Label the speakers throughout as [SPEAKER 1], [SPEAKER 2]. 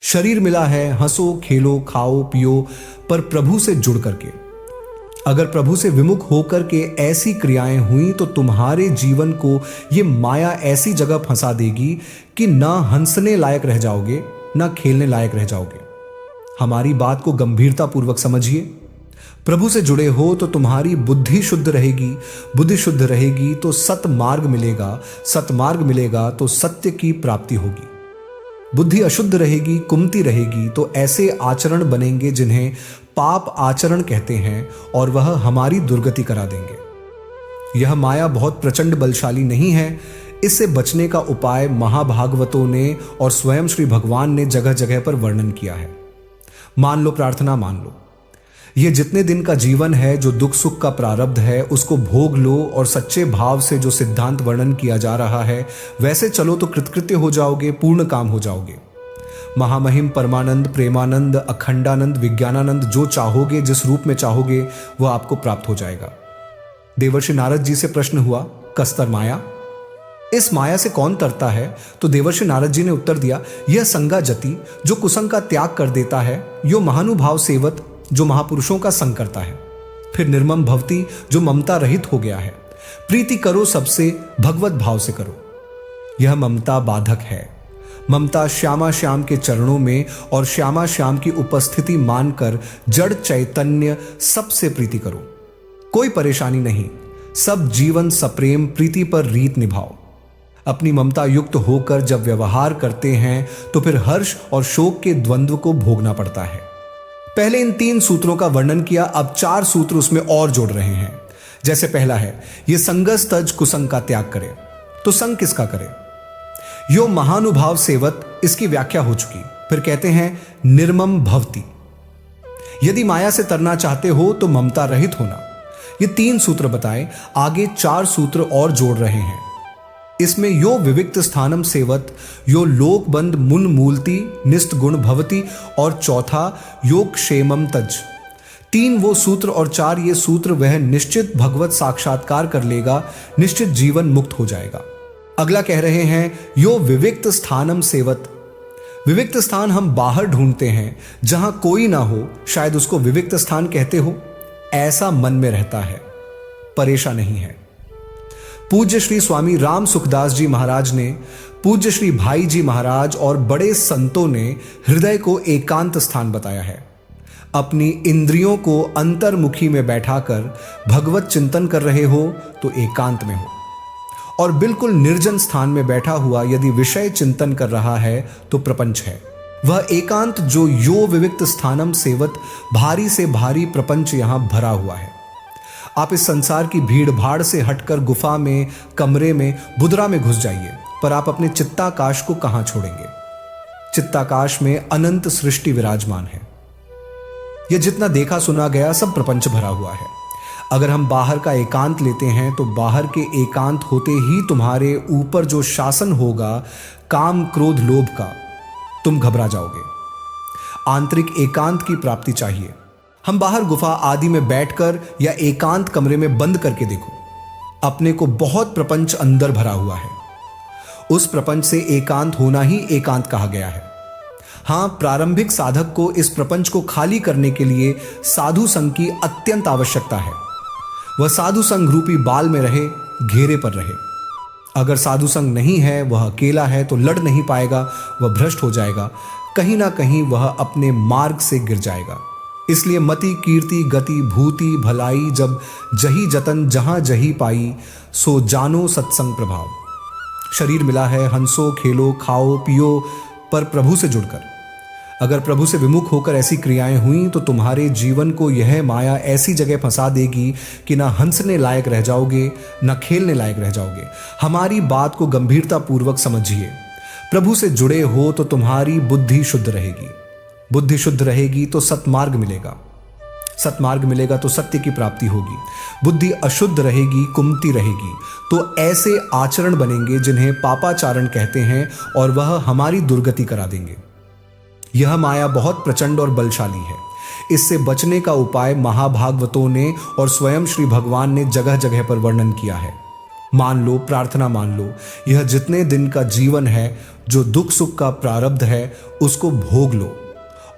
[SPEAKER 1] शरीर मिला है, हंसो खेलो खाओ पियो, पर प्रभु से जुड़ करके। अगर प्रभु से विमुख होकर के ऐसी क्रियाएं हुई तो तुम्हारे जीवन को ये माया ऐसी जगह फंसा देगी कि ना हंसने लायक रह जाओगे, ना खेलने लायक रह जाओगे। हमारी बात को गंभीरता पूर्वक समझिए। प्रभु से जुड़े हो तो तुम्हारी बुद्धि शुद्ध रहेगी, बुद्धि शुद्ध रहेगी तो सतमार्ग मिलेगा, सतमार्ग मिलेगा तो सत्य की प्राप्ति होगी। बुद्धि अशुद्ध रहेगी, कुमती रहेगी तो ऐसे आचरण बनेंगे जिन्हें पाप आचरण कहते हैं, और वह हमारी दुर्गति करा देंगे। यह माया बहुत प्रचंड बलशाली नहीं है। इससे बचने का उपाय महाभागवतों ने और स्वयं श्री भगवान ने जगह जगह पर वर्णन किया है। मान लो, प्रार्थना मान लो। ये जितने दिन का जीवन है, जो दुख सुख का प्रारब्ध है, उसको भोग लो और सच्चे भाव से जो सिद्धांत वर्णन किया जा रहा है वैसे चलो तो कृतकृत्य हो जाओगे, पूर्ण काम हो जाओगे। महामहिम परमानंद, प्रेमानंद, अखंडानंद, विज्ञानानंद जो चाहोगे, जिस रूप में चाहोगे, वह आपको प्राप्त हो जाएगा। देवर्षि नारद जी से प्रश्न हुआ, कस्तर माया, इस माया से कौन तरता है? तो देवर्षि नारद जी ने उत्तर दिया, यह संगा जति जो कुसंग का त्याग कर देता है, यो महानुभाव सेवत जो महापुरुषों का संग करता है। फिर निर्मम भवती जो ममता रहित हो गया है। प्रीति करो सबसे, भगवत भाव से करो। यह ममता बाधक है। ममता श्यामा श्याम के चरणों में और श्यामा श्याम की उपस्थिति मानकर जड़ चैतन्य सबसे प्रीति करो। कोई परेशानी नहीं, सब जीवन सप्रेम प्रीति पर रीत निभाओ। अपनी ममता युक्त होकर जब व्यवहार करते हैं तो फिर हर्ष और शोक के द्वंद्व को भोगना पड़ता है। पहले इन 3 सूत्रों का वर्णन किया, अब 4 सूत्र उसमें और जोड़ रहे हैं। जैसे पहला है, ये संगस तज कुसंग का त्याग करे। तो संग किसका करे? यो महानुभाव सेवत, इसकी व्याख्या हो चुकी। फिर कहते हैं निर्मम भवती, यदि माया से तरना चाहते हो तो ममता रहित होना। ये 3 सूत्र बताए, आगे 4 सूत्र और जोड़ रहे हैं। इसमें यो विविक्त स्थानम सेवत, यो लोकबंद मुन मूलती निस्त गुण भवती, और चौथा योग क्षेमम तज। 3 वो सूत्र और 4 ये सूत्र, वह निश्चित भगवत साक्षात्कार कर लेगा, निश्चित जीवन मुक्त हो जाएगा। अगला कह रहे हैं यो विविक्त स्थानम सेवत। विविक्त स्थान हम बाहर ढूंढते हैं, जहां कोई ना हो, शायद उसको विविक्त स्थान कहते हो। ऐसा मन में रहता है, परेशान नहीं है। पूज्य श्री स्वामी राम सुखदास जी महाराज ने, पूज्य श्री भाई जी महाराज और बड़े संतों ने हृदय को एकांत स्थान बताया है। अपनी इंद्रियों को अंतर्मुखी में बैठाकर भगवत चिंतन कर रहे हो तो एकांत में हो, और बिल्कुल निर्जन स्थान में बैठा हुआ यदि विषय चिंतन कर रहा है तो प्रपंच है। वह एकांत जो यो विविक्त स्थानम सेवत, भारी से भारी प्रपंच यहां भरा हुआ है। आप इस संसार की भीड़ भाड़ से हटकर गुफा में, कमरे में, बुदरा में घुस जाइए, पर आप अपने चित्ताकाश को कहां छोड़ेंगे? चित्ताकाश में अनंत सृष्टि विराजमान है। यह जितना देखा सुना गया सब प्रपंच भरा हुआ है। अगर हम बाहर का एकांत लेते हैं तो बाहर के एकांत होते ही तुम्हारे ऊपर जो शासन होगा काम क्रोध लोभ का, तुम घबरा जाओगे। आंतरिक एकांत की प्राप्ति चाहिए। हम बाहर गुफा आदि में बैठकर या एकांत कमरे में बंद करके देखो, अपने को बहुत प्रपंच अंदर भरा हुआ है। उस प्रपंच से एकांत होना ही एकांत कहा गया है। हां, प्रारंभिक साधक को इस प्रपंच को खाली करने के लिए साधु संग की अत्यंत आवश्यकता है। वह साधु संग रूपी बाल में रहे, घेरे पर रहे। अगर साधु संग नहीं है, वह अकेला है, तो लड़ नहीं पाएगा, वह भ्रष्ट हो जाएगा, कहीं ना कहीं वह अपने मार्ग से गिर जाएगा। इसलिए मति कीर्ति गति भूति भलाई जब जही जतन जहां जही पाई, सो जानो सत्संग प्रभाव। शरीर मिला है, हंसो खेलो खाओ पियो, पर प्रभु से जुड़कर। अगर प्रभु से विमुख होकर ऐसी क्रियाएं हुई तो तुम्हारे जीवन को यह माया ऐसी जगह फंसा देगी कि ना हंसने लायक रह जाओगे, ना खेलने लायक रह जाओगे। हमारी बात को गंभीरता पूर्वक समझिए। प्रभु से जुड़े हो तो तुम्हारी बुद्धि शुद्ध रहेगी, बुद्धि शुद्ध रहेगी तो सतमार्ग मिलेगा, सतमार्ग मिलेगा तो सत्य की प्राप्ति होगी। बुद्धि अशुद्ध रहेगी, कुमती रहेगी, तो ऐसे आचरण बनेंगे जिन्हें पापाचारण कहते हैं, और वह हमारी दुर्गति करा देंगे। यह माया बहुत प्रचंड और बलशाली है। इससे बचने का उपाय महाभागवतों ने और स्वयं श्री भगवान ने जगह जगह पर वर्णन किया है। मान लो, प्रार्थना मान लो, यह जितने दिन का जीवन है जो दुख सुख का प्रारब्ध है उसको भोग लो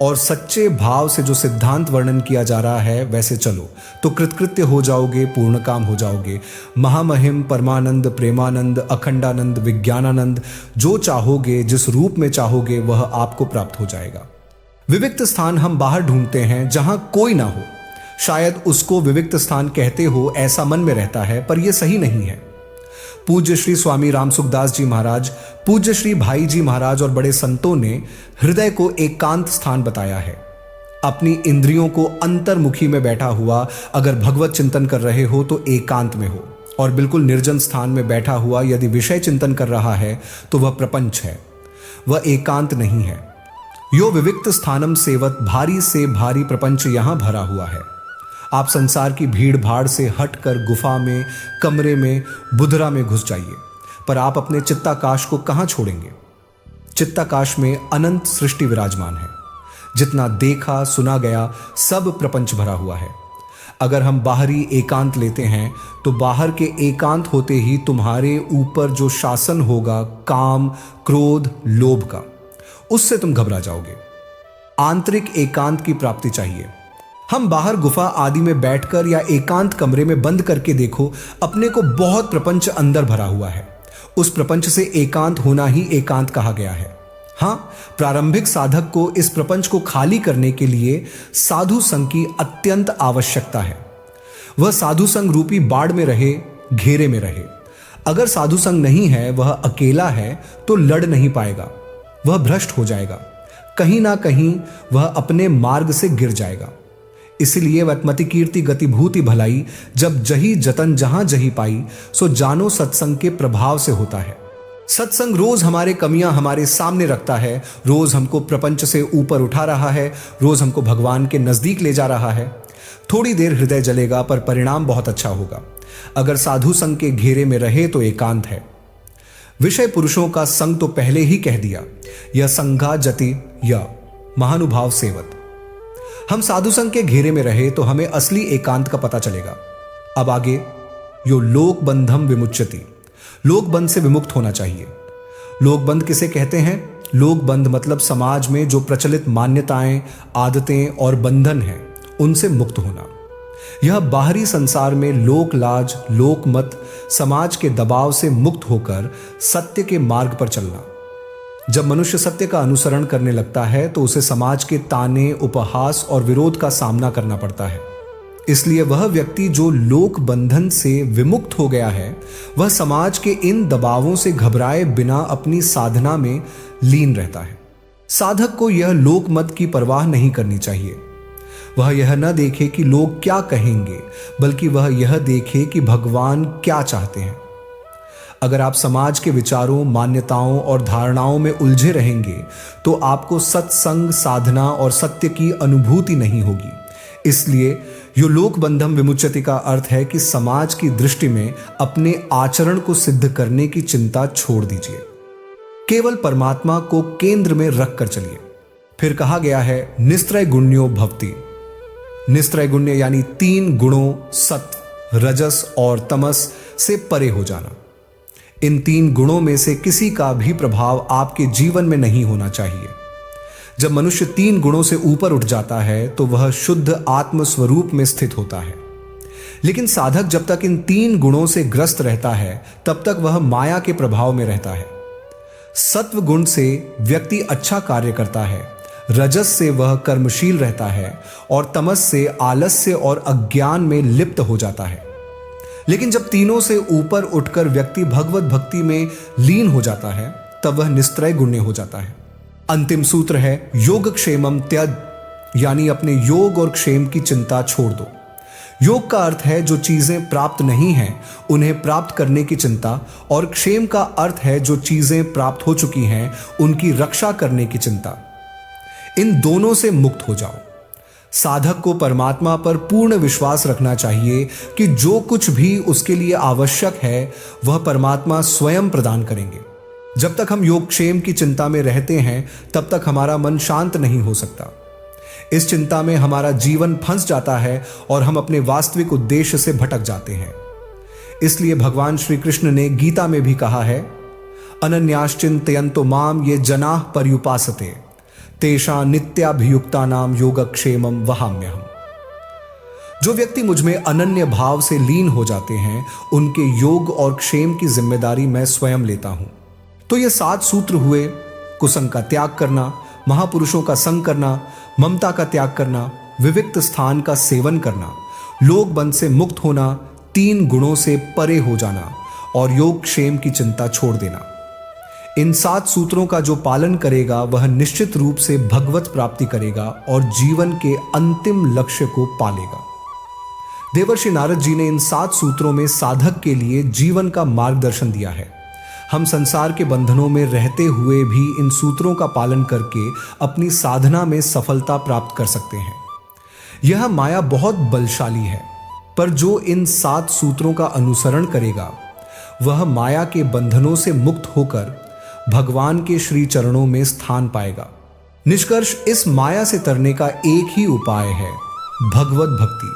[SPEAKER 1] और सच्चे भाव से जो सिद्धांत वर्णन किया जा रहा है वैसे चलो, तो कृतकृत्य हो जाओगे, पूर्ण काम हो जाओगे। महामहिम परमानंद प्रेमानंद अखंडानंद विज्ञानानंद जो चाहोगे, जिस रूप में चाहोगे वह आपको प्राप्त हो जाएगा। विविक्त स्थान हम बाहर ढूंढते हैं जहां कोई ना हो, शायद उसको विविक्त स्थान कहते हो ऐसा मन में रहता है, पर यह सही नहीं है। पूज्य श्री स्वामी राम सुखदास जी महाराज, पूज्य श्री भाई जी महाराज और बड़े संतों ने हृदय को एकांत स्थान बताया है। अपनी इंद्रियों को अंतर्मुखी में बैठा हुआ अगर भगवत चिंतन कर रहे हो तो एकांत में हो, और बिल्कुल निर्जन स्थान में बैठा हुआ यदि विषय चिंतन कर रहा है तो वह प्रपंच है, वह एकांत नहीं है। यो विविक्त स्थानम सेवत, भारी से भारी प्रपंच यहां भरा हुआ है। आप संसार की भीड़ भाड़ से हटकर गुफा में, कमरे में, बुधरा में घुस जाइए, पर आप अपने चित्ताकाश को कहां छोड़ेंगे? चित्ताकाश में अनंत सृष्टि विराजमान है। जितना देखा सुना गया सब प्रपंच भरा हुआ है। अगर हम बाहरी एकांत लेते हैं तो बाहर के एकांत होते ही तुम्हारे ऊपर जो शासन होगा काम, क्रोध, लोभ का, उससे तुम घबरा जाओगे। आंतरिक एकांत की प्राप्ति चाहिए। हम बाहर गुफा आदि में बैठकर या एकांत कमरे में बंद करके देखो, अपने को बहुत प्रपंच अंदर भरा हुआ है। उस प्रपंच से एकांत होना ही एकांत कहा गया है। हां, प्रारंभिक साधक को इस प्रपंच को खाली करने के लिए साधु संग की अत्यंत आवश्यकता है। वह साधु संग रूपी बाड़ में रहे, घेरे में रहे। अगर साधु संग नहीं है, वह अकेला है, तो लड़ नहीं पाएगा, वह भ्रष्ट हो जाएगा, कहीं ना कहीं वह अपने मार्ग से गिर जाएगा। इसलिए वतमति कीर्ति गतिभूति भलाई, जब जही जतन जहां जही पाई, सो जानो सत्संग के प्रभाव से होता है। सत्संग रोज हमारे कमियां हमारे सामने रखता है, रोज हमको प्रपंच से ऊपर उठा रहा है, रोज हमको भगवान के नजदीक ले जा रहा है। थोड़ी देर हृदय जलेगा, पर परिणाम बहुत अच्छा होगा। अगर साधु संग के घेरे में रहे तो एकांत है। विषय पुरुषों का संग तो पहले ही कह दिया, यह संघा जति या महानुभाव सेवत। हम साधु संग के घेरे में रहे तो हमें असली एकांत का पता चलेगा। अब आगे, यो लोक बंधम विमुच्यति, लोक बंध से विमुक्त होना चाहिए। लोक बंध किसे कहते हैं? लोक बंध मतलब समाज में जो प्रचलित मान्यताएं, आदतें और बंधन हैं, उनसे मुक्त होना। यह बाहरी संसार में लोक लाज, लोक मत, समाज के दबाव से मुक्त होकर सत्य के मार्ग पर चलना। जब मनुष्य सत्य का अनुसरण करने लगता है तो उसे समाज के ताने, उपहास और विरोध का सामना करना पड़ता है। इसलिए वह व्यक्ति जो लोक बंधन से विमुक्त हो गया है, वह समाज के इन दबावों से घबराए बिना अपनी साधना में लीन रहता है। साधक को यह लोक मत की परवाह नहीं करनी चाहिए। वह यह न देखे कि लोग क्या कहेंगे, बल्कि वह यह देखे कि भगवान क्या चाहते हैं। अगर आप समाज के विचारों, मान्यताओं और धारणाओं में उलझे रहेंगे तो आपको सत्संग, साधना और सत्य की अनुभूति नहीं होगी। इसलिए यो लोक बंधम विमुच्यति का अर्थ है कि समाज की दृष्टि में अपने आचरण को सिद्ध करने की चिंता छोड़ दीजिए। केवल परमात्मा को केंद्र में रखकर चलिए। फिर कहा गया है निस्त्रय गुण्यो भवति। निस्त्रय गुण्य यानी 3 गुणों सत्व, रजस और तमस से परे हो जाना। इन 3 गुणों में से किसी का भी प्रभाव आपके जीवन में नहीं होना चाहिए। जब मनुष्य 3 गुणों से ऊपर उठ जाता है तो वह शुद्ध आत्म स्वरूप में स्थित होता है। लेकिन साधक जब तक इन 3 गुणों से ग्रस्त रहता है तब तक वह माया के प्रभाव में रहता है। सत्व गुण से व्यक्ति अच्छा कार्य करता है, रजस से वह कर्मशील रहता है और तमस से आलस्य और अज्ञान में लिप्त हो जाता है। लेकिन जब तीनों से ऊपर उठकर व्यक्ति भगवत भक्ति में लीन हो जाता है तब वह निस्त्रय गुण्य हो जाता है। अंतिम सूत्र है योग क्षेमम त्यज, यानी अपने योग और क्षेम की चिंता छोड़ दो। योग का अर्थ है जो चीजें प्राप्त नहीं हैं उन्हें प्राप्त करने की चिंता, और क्षेम का अर्थ है जो चीजें प्राप्त हो चुकी हैं उनकी रक्षा करने की चिंता। इन दोनों से मुक्त हो जाओ। साधक को परमात्मा पर पूर्ण विश्वास रखना चाहिए कि जो कुछ भी उसके लिए आवश्यक है वह परमात्मा स्वयं प्रदान करेंगे। जब तक हम योगक्षेम की चिंता में रहते हैं तब तक हमारा मन शांत नहीं हो सकता। इस चिंता में हमारा जीवन फंस जाता है और हम अपने वास्तविक उद्देश्य से भटक जाते हैं। इसलिए भगवान श्री कृष्ण ने गीता में भी कहा है, अनन्याश्चिन्तयन्तो माम ये जनाः पर्युपासते तेषां नित्याभियुक्तानां योगक्षेमं वहाम्यहम्। जो व्यक्ति मुझ में अनन्य भाव से लीन हो जाते हैं, उनके योग और क्षेम की जिम्मेदारी मैं स्वयं लेता हूं। तो ये 7 सूत्र हुए: कुसंग का त्याग करना, महापुरुषों का संग करना, ममता का त्याग करना, विविक्त स्थान का सेवन करना, लोक बंध से मुक्त होना, 3 गुणों से परे हो जाना और योग क्षेम की चिंता छोड़ देना। इन 7 सूत्रों का जो पालन करेगा वह निश्चित रूप से भगवत प्राप्ति करेगा और जीवन के अंतिम लक्ष्य को पालेगा। देवर्षि नारद जी ने इन 7 सूत्रों में साधक के लिए जीवन का मार्गदर्शन दिया है। हम संसार के बंधनों में रहते हुए भी इन सूत्रों का पालन करके अपनी साधना में सफलता प्राप्त कर सकते हैं। यह माया बहुत बलशाली है, पर जो इन 7 सूत्रों का अनुसरण करेगा वह माया के बंधनों से मुक्त होकर भगवान के श्री चरणों में स्थान पाएगा। निष्कर्ष, इस माया से तरने का एक ही उपाय है, भगवत भक्ति।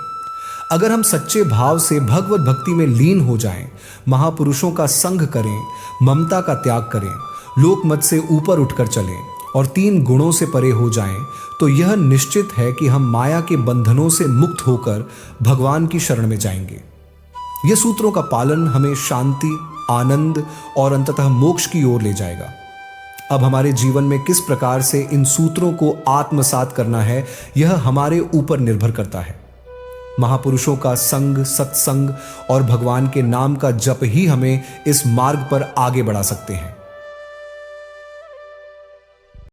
[SPEAKER 1] अगर हम सच्चे भाव से भगवत भक्ति में लीन हो जाएं, महापुरुषों का संग करें, ममता का त्याग करें, लोकमत से ऊपर उठकर चलें और 3 गुणों से परे हो जाएं, तो यह निश्चित है कि हम माया के बंधनों से मुक्त होकर भगवान की शरण में जाएंगे। ये सूत्रों का पालन हमें शांति, आनंद और अंततः मोक्ष की ओर ले जाएगा। अब हमारे जीवन में किस प्रकार से इन सूत्रों को आत्मसात करना है, यह हमारे ऊपर निर्भर करता है। महापुरुषों का संग, सत्संग और भगवान के नाम का जप ही हमें इस मार्ग पर आगे बढ़ा सकते हैं।